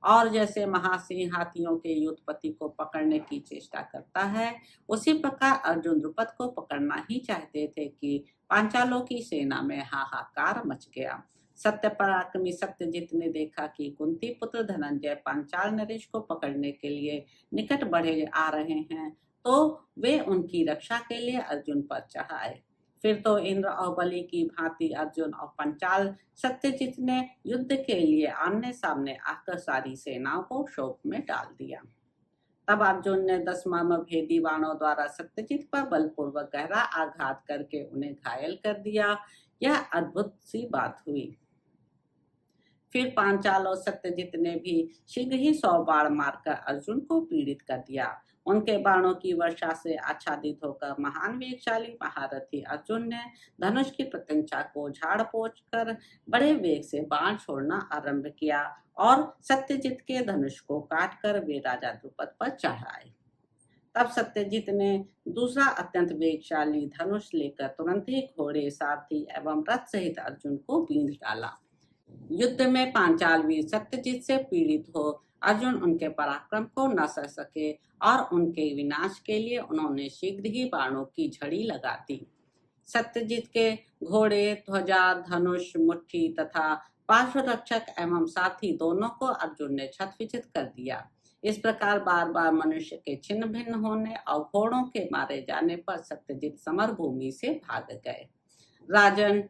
और जैसे महासिंह हाथियों के युद्धपति को पकड़ने की चेष्टा करता है, उसी प्रकार अर्जुन द्रुपद को पकड़ना ही चाहते थे कि पांचालों की सेना में हाहाकार मच गया। सत्य पराक्रमी सत्यजित ने देखा कि कुंती पुत्र धनंजय पांचाल नरेश को पकड़ने के लिए निकट बढ़े आ रहे हैं, तो वे उनकी रक्षा के लिए अर्जुन पर चढ़ आए। फिर तो इंद्र और बलि की भांति अर्जुन और पंचाल सत्यजित ने युद्ध के लिए आमने सामने आकर सारी सेनाओं को शोक में डाल दिया। तब अर्जुन ने 10 भेदी बाणों द्वारा सत्यजित पर बलपूर्वक गहरा आघात करके उन्हें घायल कर दिया। यह अद्भुत सी बात हुई। फिर पांचाल और सत्यजित ने भी शीघ्र ही 100 बाण मारकर अर्जुन को पीड़ित कर दिया। उनके बाणों की वर्षा से आच्छादित होकर महान वेगशाली महारथी अर्जुन ने धनुष की प्रत्यंचा को झाड़ पोंछ कर बड़े वेग से बाण छोड़ना आरंभ किया और सत्यजित के धनुष को काटकर वे राजा द्रुपद पर चढ़ आए। तब सत्यजित ने दूसरा अत्यंत वेगशाली धनुष लेकर तुरंत ही घोड़े, सारथी एवं रथ सहित अर्जुन को बींध डाला। युद्ध में पांचाल वीर सत्यजित से पीड़ित हो अर्जुन उनके पराक्रम को न सह सके और उनके विनाश के लिए उन्होंने शीघ्र ही बाणों की झड़ी लगा दी। सत्यजित के घोड़े, ध्वजा, धनुष, मुट्ठी तथा पार्श्व रक्षक एवं साथी दोनों को अर्जुन ने छत-विछत कर दिया। इस प्रकार बार बार मनुष्य के छिन्न भिन्न होने और घोड़ों के मारे जाने पर सत्यजित समर भूमि से भाग गए। राजन,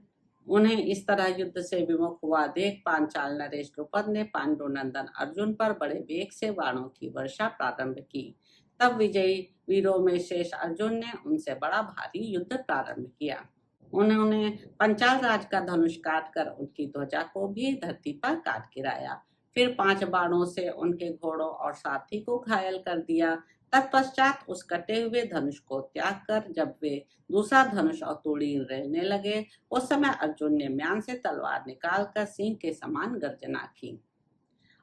उन्हें इस तरह युद्ध से विमुख हुआ देख पांचाल नरेश द्रुपद ने पांडु नंदन अर्जुन पर बड़े वेग से बाणों की वर्षा प्रारंभ की। तब विजयी वीरों में शेष अर्जुन ने उनसे बड़ा भारी युद्ध प्रारंभ किया। उन्होंने पंचाल राज का धनुष काटकर उनकी ध्वजा को भी धरती पर काट गिराया। फिर 5 बाणों से उनके घोड़ों और साथी को घायल कर दिया। तत्पश्चात उस कटे हुए धनुष को त्याग कर जब वे दूसरा धनुष और तूड़ी रहने लगे, उस समय अर्जुन ने म्यान से तलवार निकालकर सिंह के समान गर्जना की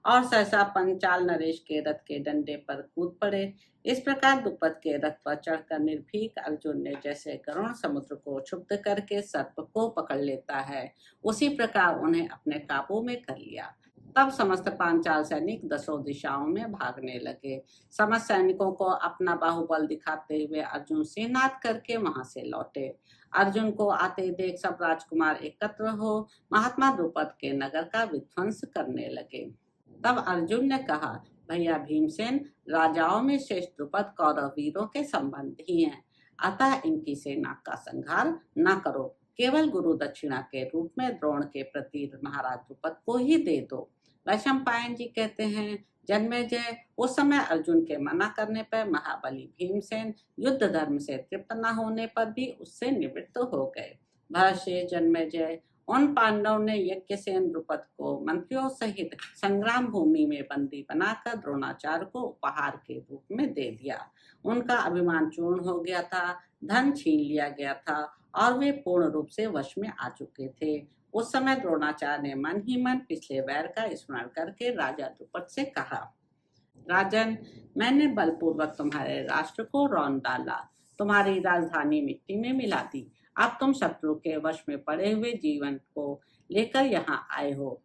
और सहसा पंचाल नरेश के रथ के डंडे पर कूद पड़े। इस प्रकार द्रुपद के रथ पर चढ़कर निर्भीक अर्जुन ने जैसे गरुण समुद्र को क्षुब्ध करके सर्प को पकड़ लेता है, उसी प्रकार उन्हें अपने काबू में कर लिया। तब समस्त पांचाल सैनिक 10 दिशाओं में भागने लगे। समस्त सैनिकों को अपना बाहुबल दिखाते हुए अर्जुन सिंहनाद करके वहां से लौटे। अर्जुन को आते देख सब राजकुमार एकत्र हो महात्मा द्रुपद के नगर का विध्वंस करने लगे। तब अर्जुन ने कहा, भैया भीमसेन, राजाओं में श्रेष्ठ द्रुपद कौरव वीरों के संबंधी हैं, अतः इनकी सेना का संहार न करो, केवल गुरु दक्षिणा के रूप में द्रोण के प्रति महाराज द्रुपद को ही दे दो। वैशंपायन जी कहते हैं, जन्मेजय, उस समय अर्जुन के मना करने पर महाबली भीमसेन युद्ध धर्म से तृप्त न होने पर भी उससे निवृत्त हो गए। भरतशेष, जन्मेजय, उन पांडवों ने यज्ञसेन द्रुपद को मंत्रियों सहित संग्राम भूमि में बंदी बनाकर द्रोणाचार्य को उपहार के रूप में दे दिया। उनका अभिमान चूर्ण हो गया था, धन छीन लिया गया था और वे पूर्ण रूप से वश में आ चुके थे। उस समय द्रोणाचार्य ने मन ही मन पिछले वैर का स्मरण करके राजा द्रुपद से कहा, राजन, मैंने बलपूर्वक तुम्हारे राष्ट्र को रौंद डाला, तुम्हारी राजधानी मिट्टी में मिला दी। अब तुम शत्रु के वश में पड़े हुए जीवन को लेकर यहाँ आए हो।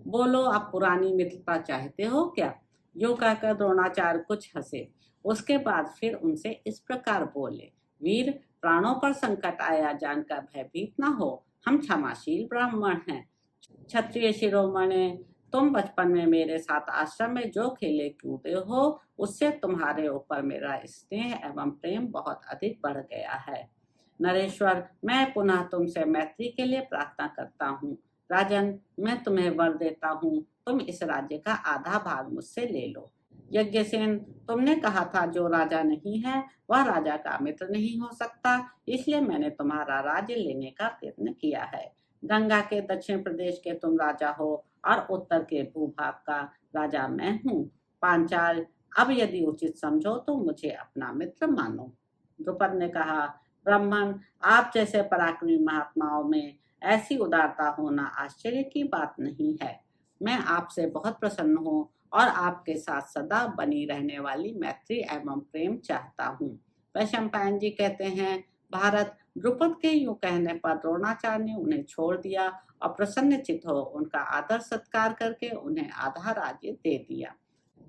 बोलो, अब पुरानी मित्रता चाहते हो क्या? यो कहकर द्रोणाचार्य कुछ हंसे। उसके बाद फिर उनसे इस प्रकार बोले, वीर, प्राणों पर संकट आया जानकर भयभीत न हो, हम क्षमाशील ब्राह्मण हैं। क्षत्रिय शिरोमणि, तुम बचपन में मेरे साथ आश्रम में जो खेले कूदे हो, उससे तुम्हारे ऊपर मेरा स्नेह एवं प्रेम बहुत अधिक बढ़ गया है। नरेश्वर, मैं पुनः तुमसे मैत्री के लिए प्रार्थना करता हूँ। राजन, मैं तुम्हें वर देता हूँ, तुम इस राज्य का आधा भाग मुझसे ले लो। यज्ञसेन, तुमने कहा था जो राजा नहीं है वह राजा का मित्र नहीं हो सकता, इसलिए मैंने तुम्हारा राज्य लेने का प्रयत्न किया है। गंगा के दक्षिण प्रदेश के तुम राजा हो और उत्तर के भूभाग का राजा मैं हूँ। पांचाल, अब यदि उचित समझो तो मुझे अपना मित्र मानो। द्रुपद ने कहा, ब्राह्मण, आप जैसे पराक्रमी महात्माओं में ऐसी उदारता होना आश्चर्य की बात नहीं है। मैं आपसे बहुत प्रसन्न हूँ और आपके साथ सदा बनी रहने वाली मैत्री एवं प्रेम चाहता हूँ। वैशंपायन जी कहते हैं, भारत, द्रुपद के यूं कहने पर द्रोणाचार्य ने उन्हें छोड़ दिया और प्रसन्नचित्त हो उनका आदर सत्कार करके उन्हें आधा राज्य दे दिया।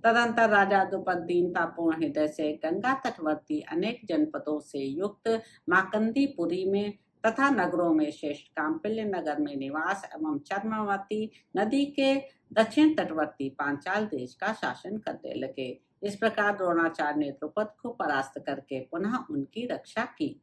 तदंतर राजा द्रुपद दीनतापूर्ण हृदय से गंगा तटवर्ती अनेक जनपदों से युक्त माकंदीपुरी में तथा नगरों में श्रेष्ठ कांपिल्य नगर में निवास एवं चर्मवती नदी के दक्षिण तटवर्ती पांचाल देश का शासन करने लगे। इस प्रकार द्रोणाचार्य ने द्रुपद को परास्त करके पुनः उनकी रक्षा की।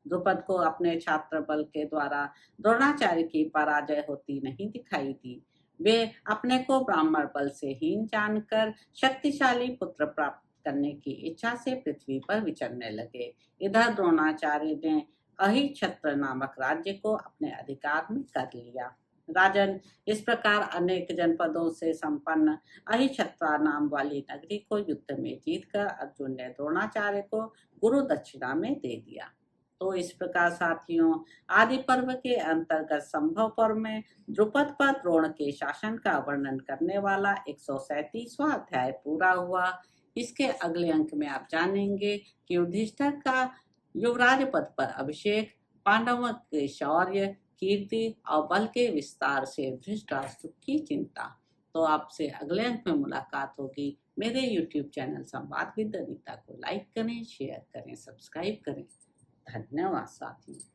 द्रुपद को अपने छात्र बल के द्वारा द्रोणाचार्य की पराजय होती नहीं दिखाई दी। वे अपने को ब्राह्मण बल से हीन जानकर शक्तिशाली पुत्र प्राप्त करने की इच्छा से पृथ्वी पर विचरने लगे। इधर द्रोणाचार्य ने अहिछत्र नामक राज्य को अपने अधिकार में कर लिया। राजन, इस प्रकार अनेक जनपदों से संपन्न अहिछत्रा नाम वाली नगरी को युद्ध में जीतकर अर्जुन ने द्रोणाचार्य को गुरु दक्षिणा में दे दिया। तो इस प्रकार साथियों, आदि पर्व के अंतर्गत संभव पर्व में द्रुपद पर द्रोण के शासन का वर्णन करने वाला 137वां अध्याय पूरा हुआ। इसके अगले अंक में आप जानेंगे कि युधिष्ठिर का युवराज पद पर अभिषेक, पांडवों के शौर्य, कीर्ति और बल के विस्तार से धृतराष्ट्र की चिंता। तो आपसे अगले अंक में मुलाकात होगी। मेरे YouTube चैनल संवाद विद अनीता को लाइक करें, शेयर करें, सब्सक्राइब करें। धन्यवाद साथियों।